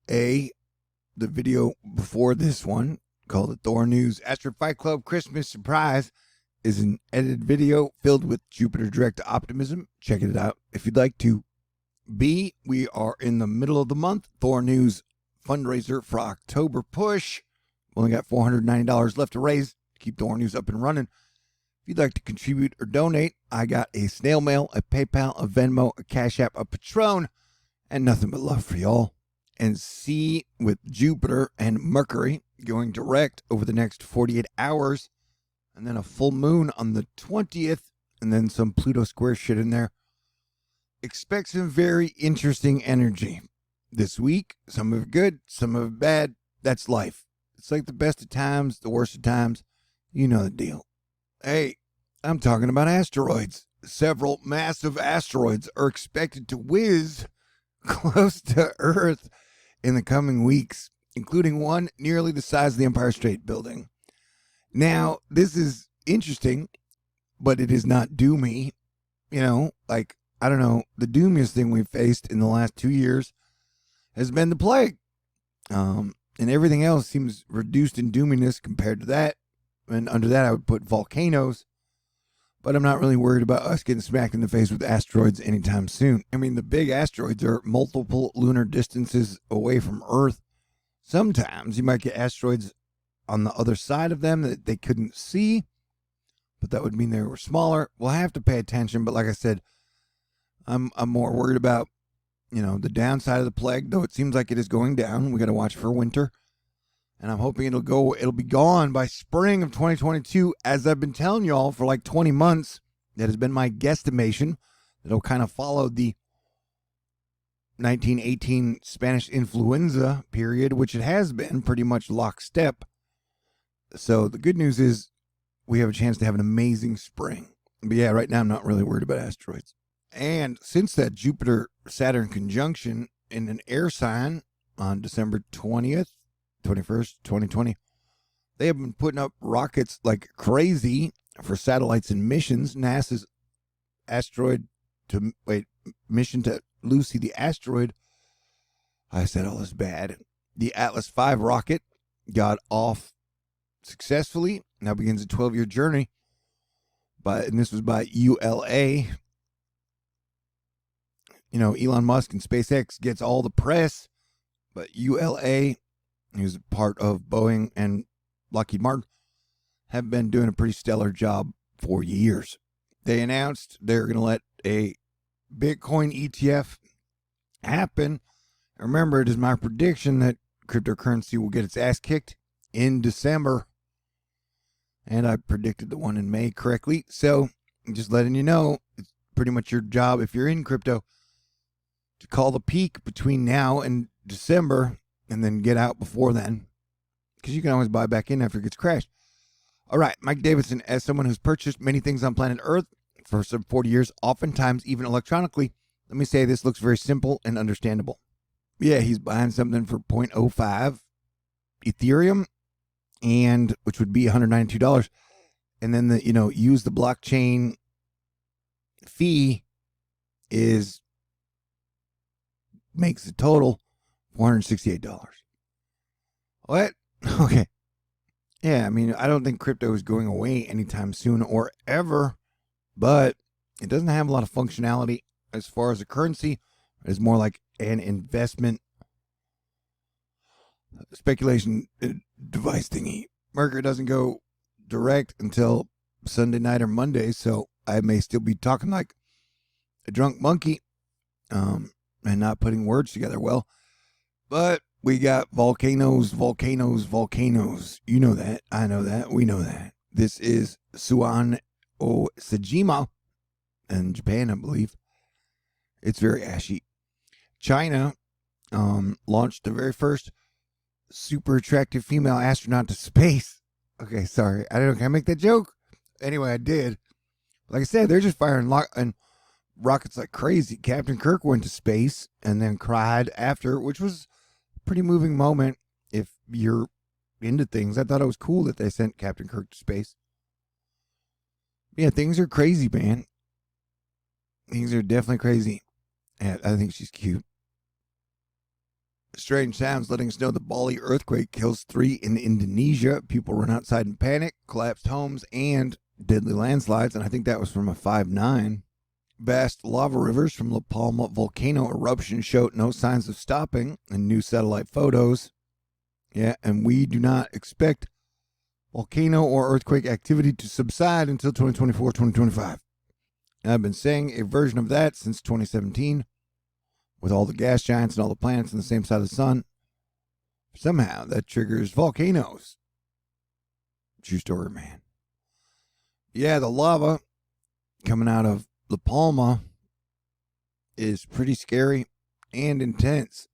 The video before this one, called the THORnews Astro Fight Club Christmas Surprise, is an edited video filled with Jupiter direct optimism. Check it out if you'd like to. B, we are in the middle of the month. THORnews fundraiser for October push. Only got $490 left to raise to keep THORnews up and running. If you'd like to contribute or donate, I got a snail mail, a PayPal, a Venmo, a CashApp, a Patron, and nothing but love for y'all. And C, with Jupiter and Mercury going direct over the next 48 hours, and then a full moon on the 20th, and then some Pluto square shit in there. Expect some very interesting energy this week. Some of it good, some of it bad. That's life. It's like the best of times, the worst of times. You know the deal. Hey, I'm talking about asteroids. Several massive asteroids are expected to whiz close to Earth in the coming weeks, including one nearly the size of the Empire State Building. Now, this is interesting, but it is not doomy. You know, like, I don't know, the doomiest thing we've faced in the last 2 years has been the plague. And everything else seems reduced in doominess compared to that. And under that, I would put volcanoes. But I'm not really worried about us getting smacked in the face with asteroids anytime soon. I mean, the big asteroids are multiple lunar distances away from Earth. Sometimes you might get asteroids on the other side of them that they couldn't see, but that would mean they were smaller. We'll have to pay attention, but like I said, I'm more worried about, the downside of the plague, though it seems like it is going down. We got to watch for winter. And I'm hoping it'll be gone by spring of 2022, as I've been telling y'all for like 20 months. That has been my guesstimation. It'll kind of follow the 1918 Spanish influenza period, which it has been pretty much lockstep. So the good news is we have a chance to have an amazing spring. But yeah, right now I'm not really worried about asteroids. And since that Jupiter-Saturn conjunction in an air sign on December 21st, 2020, they have been putting up rockets like crazy for satellites and missions. NASA's mission to Lucy the asteroid. I said all this bad. The Atlas V rocket got off successfully. Now begins a 12-year journey. And this was by ULA. Elon Musk and SpaceX gets all the press, but ULA, who's part of Boeing and Lockheed Martin, have been doing a pretty stellar job for years. They announced they're going to let a Bitcoin ETF happen. Remember, it is my prediction that cryptocurrency will get its ass kicked in December. And I predicted the one in May correctly. So, I'm just letting you know, it's pretty much your job, if you're in crypto, to call the peak between now and December and then get out before then, because you can always buy back in after it gets crashed. All right, Mike Davidson, as someone who's purchased many things on planet Earth for some 40 years, oftentimes even electronically, let me say this looks very simple and understandable. Yeah, he's buying something for 0.05 Ethereum, and which would be $192. And then use the blockchain fee makes the total $468. What? Okay. Yeah, I mean, I don't think crypto is going away anytime soon or ever, but it doesn't have a lot of functionality as far as a currency. It's more like an investment speculation device thingy. Mercury doesn't go direct until Sunday night or Monday, so I may still be talking like a drunk monkey and not putting words together well. But we got volcanoes. You know that. I know that. We know that. This is Suan o Sajima in Japan, I believe. It's very ashy. China launched the very first super attractive female astronaut to space. Okay, sorry. I don't know. Can I make that joke? Anyway, I did. Like I said, they're just firing rockets like crazy. Captain Kirk went to space and then cried after, which was a pretty moving moment if you're into things. I thought it was cool that they sent Captain Kirk to space. Yeah, things are crazy, man. Things are definitely crazy. And I think she's cute. Strange sounds letting us know the Bali earthquake kills 3 in Indonesia. People run outside in panic, collapsed homes, and deadly landslides. And I think that was from a 5.9. Vast lava rivers from La Palma volcano eruption showed no signs of stopping in new satellite photos. Yeah, and we do not expect volcano or earthquake activity to subside until 2024, 2025. And I've been saying a version of that since 2017. With all the gas giants and all the planets on the same side of the sun, somehow that triggers volcanoes. True story, man. Yeah, the lava coming out of La Palma is pretty scary and intense.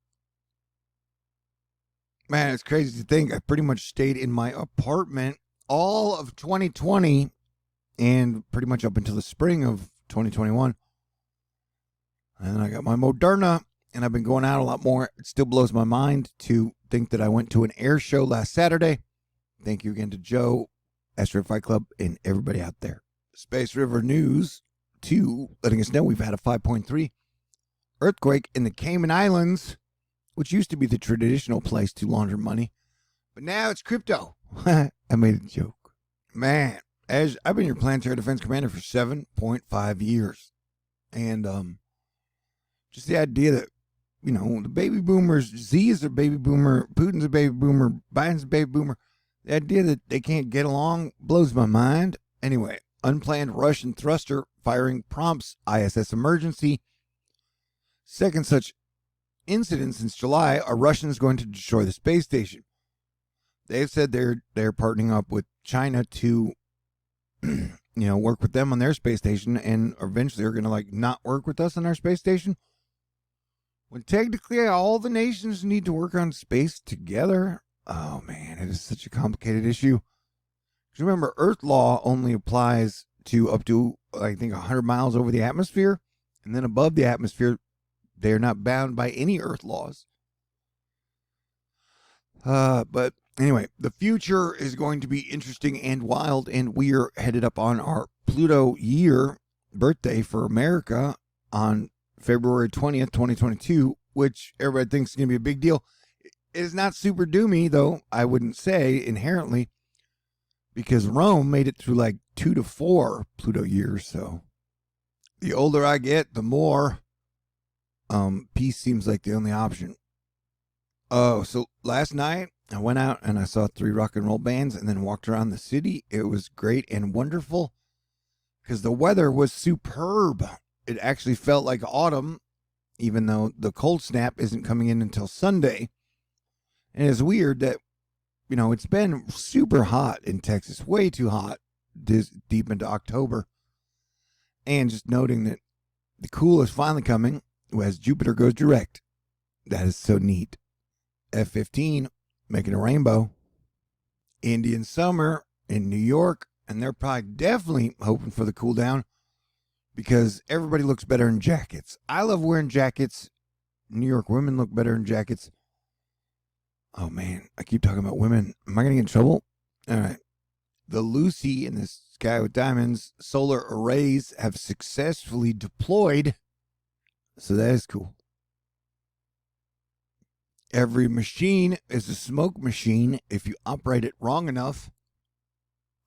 Man, it's crazy to think I pretty much stayed in my apartment all of 2020 and pretty much up until the spring of 2021. And then I got my Moderna, and I've been going out a lot more. It still blows my mind to think that I went to an air show last Saturday. Thank you again to Joe, Asteroid Fight Club, and everybody out there. Space River News 2 letting us know we've had a 5.3 earthquake in the Cayman Islands, which used to be the traditional place to launder money, but now it's crypto. I made a joke. Man, as I've been your planetary defense commander for 7.5 years, and just the idea that, you know, the baby boomers, Z is a baby boomer, Putin's a baby boomer, Biden's a baby boomer. The idea that they can't get along blows my mind. Anyway, unplanned Russian thruster firing prompts ISS emergency. Second such incident since July. Are Russians going to destroy the space station? They've said they're partnering up with China to, work with them on their space station, and eventually are going to not work with us on our space station. When technically all the nations need to work on space together. Oh man, it is such a complicated issue. Because remember, Earth law only applies to up to, I think, 100 miles over the atmosphere. And then above the atmosphere, they're not bound by any Earth laws. But anyway, the future is going to be interesting and wild. And we are headed up on our Pluto year birthday for America on February 20th, 2022, which everybody thinks is going to be a big deal. It is not super doomy, though, I wouldn't say inherently, because Rome made it through 2 to 4 Pluto years. So the older I get, the more peace seems like the only option. Oh, so last night I went out and I saw 3 rock and roll bands and then walked around the city. It was great and wonderful because the weather was superb. It actually felt like autumn, even though the cold snap isn't coming in until Sunday. And it's weird that, it's been super hot in Texas, way too hot this deep into October. And just noting that the cool is finally coming as Jupiter goes direct. That is so neat. F-15 making a rainbow. Indian summer in New York, and they're probably definitely hoping for the cool down. Because everybody looks better in jackets. I love wearing jackets. New York women look better in jackets. Oh, man. I keep talking about women. Am I going to get in trouble? All right. The Lucy in the Sky with Diamonds solar arrays have successfully deployed. So that is cool. Every machine is a smoke machine if you operate it wrong enough.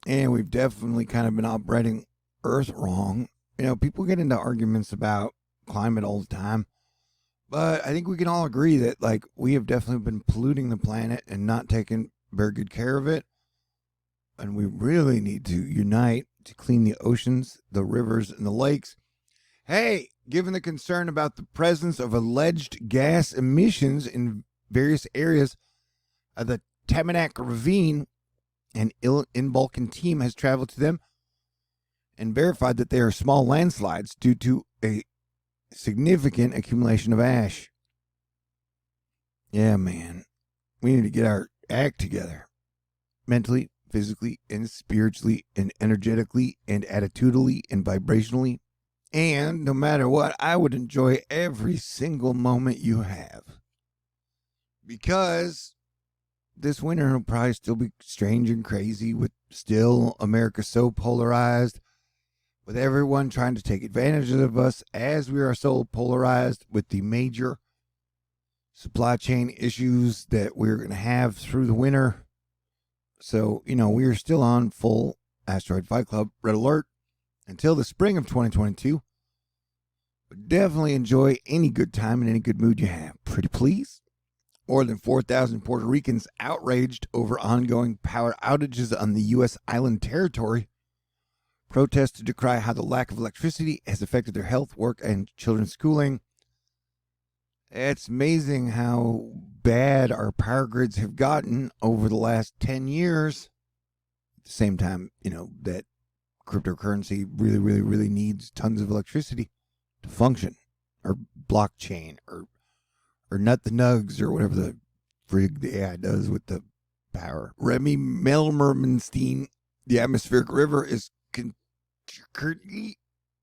And we've definitely kind of been operating Earth wrong. People get into arguments about climate all the time, but I think we can all agree that we have definitely been polluting the planet and not taking very good care of it. And we really need to unite to clean the oceans, the rivers, and the lakes. Hey, given the concern about the presence of alleged gas emissions in various areas of the Tamanac Ravine, an in-Balkan team has traveled to them and verified that they are small landslides due to a significant accumulation of ash. Yeah, man. We need to get our act together. Mentally, physically, and spiritually, and energetically, and attitudinally, and vibrationally. And no matter what, I would enjoy every single moment you have. Because this winter will probably still be strange and crazy with still America so polarized, with everyone trying to take advantage of us as we are so polarized with the major supply chain issues that we're going to have through the winter. So, we are still on full Asteroid Fight Club red alert until the spring of 2022. But definitely enjoy any good time and any good mood you have. Pretty please. More than 4,000 Puerto Ricans outraged over ongoing power outages on the U.S. island territory. Protests to decry how the lack of electricity has affected their health, work, and children's schooling. It's amazing how bad our power grids have gotten over the last 10 years. At the same time, that cryptocurrency really, really, really needs tons of electricity to function, or blockchain, or nut the nugs, or whatever the frig the AI does with the power. Remy Melmermanstein, the atmospheric river is currently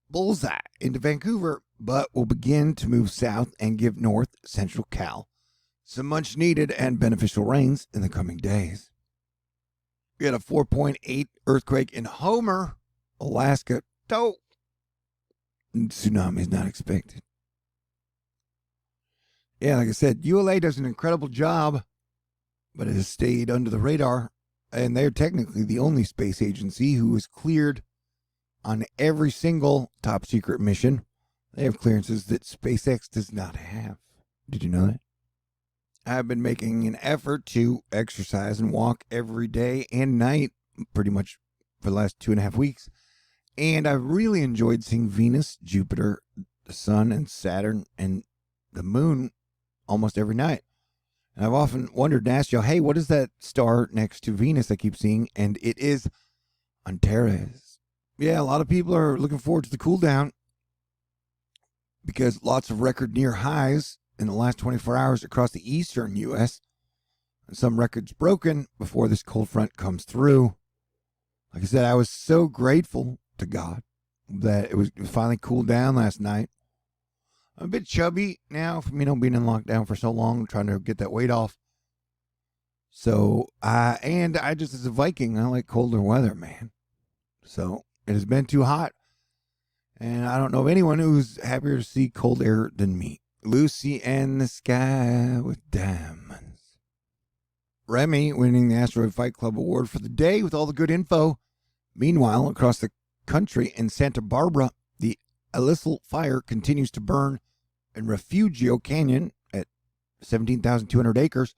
bullseye into Vancouver, but will begin to move south and give north central Cal some much needed and beneficial rains in the coming days. We had a 4.8 earthquake in Homer, Alaska. Tsunami is not expected. Yeah, like I said, ULA does an incredible job, but it has stayed under the radar, and they're technically the only space agency who is cleared on every single top secret mission. They have clearances that SpaceX does not have. Did you know that? I've been making an effort to exercise and walk every day and night pretty much for the last 2.5 weeks. And I've really enjoyed seeing Venus, Jupiter, the Sun, and Saturn, and the Moon almost every night. And I've often wondered and asked y'all, hey, what is that star next to Venus I keep seeing? And it is Antares. Yeah, a lot of people are looking forward to the cool down because lots of record near highs in the last 24 hours across the eastern U.S. and some records broken before this cold front comes through. Like I said, I was so grateful to God that it was finally cooled down last night. I'm a bit chubby now from, being in lockdown for so long, trying to get that weight off. So, I just, as a Viking, I like colder weather, man. So, it has been too hot. And I don't know of anyone who's happier to see cold air than me. Lucy and the sky with diamonds. Remy winning the Asteroid Fight Club award for the day with all the good info. Meanwhile, across the country in Santa Barbara, the abyssal fire continues to burn in Refugio Canyon at 17,200 acres.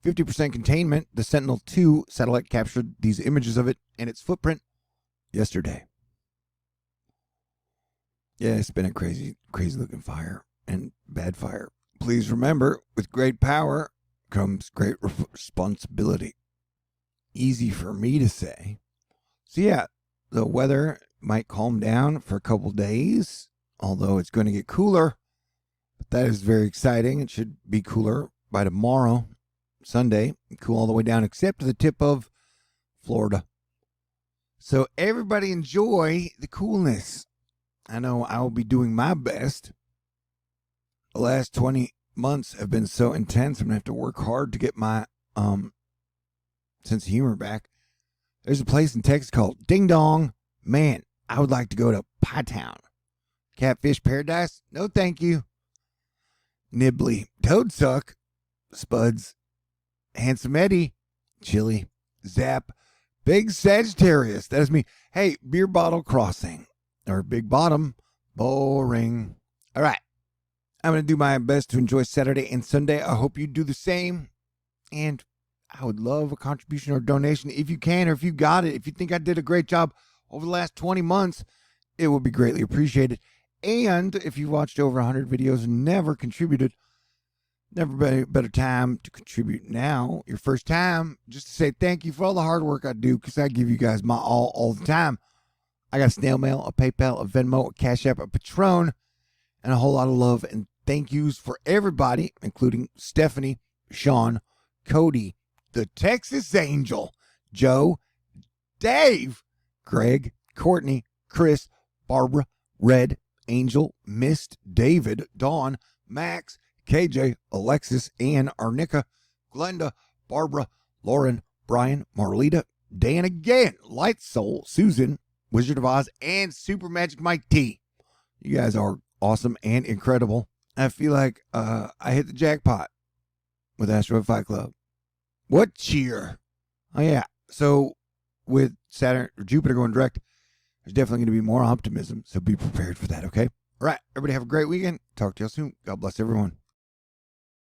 50% containment. The Sentinel-2 satellite captured these images of it and its footprint yesterday. Yeah, it's been a crazy, crazy looking fire and bad fire. Please remember, with great power comes great responsibility. Easy for me to say. So yeah, the weather might calm down for a couple days, although it's going to get cooler. But that is very exciting. It should be cooler by tomorrow, Sunday. Cool all the way down except to the tip of Florida. So everybody enjoy the coolness. I know I will be doing my best. The last 20 months have been so intense. I'm going to have to work hard to get my sense of humor back. There's a place in Texas called Ding Dong. Man, I would like to go to Pie Town. Catfish Paradise? No, thank you. Nibbly. Toad Suck. Spuds. Handsome Eddie. Chili. Zap. Big Sagittarius. That is me. Hey, Beer Bottle Crossing. Or Big Bottom. Boring. All right. I'm going to do my best to enjoy Saturday and Sunday. I hope you do the same. And I would love a contribution or donation if you can, or if you got it. If you think I did a great job over the last 20 months, it would be greatly appreciated. And if you watched over 100 videos and never contributed, never been a better time to contribute now. Your first time, just to say thank you for all the hard work I do, because I give you guys my all the time. I got a snail mail, a PayPal, a Venmo, a CashApp, a Patron, and a whole lot of love and thank yous for everybody, including Stephanie, Sean, Cody, the Texas Angel, Joe, Dave, Greg, Courtney, Chris, Barbara, Red, Angel, Mist, David, Dawn, Max, KJ, Alexis, Ann, Arnica, Glenda, Barbara, Lauren, Brian, Marlita, Dan again, Light Soul, Susan, Wizard of Oz, and Super Magic Mike T. You guys are awesome and incredible. I feel like I hit the jackpot with Asteroid Fight Club. What cheer? Oh, yeah. So with Jupiter going direct, there's definitely going to be more optimism. So be prepared for that, okay? All right. Everybody have a great weekend. Talk to you soon. God bless everyone.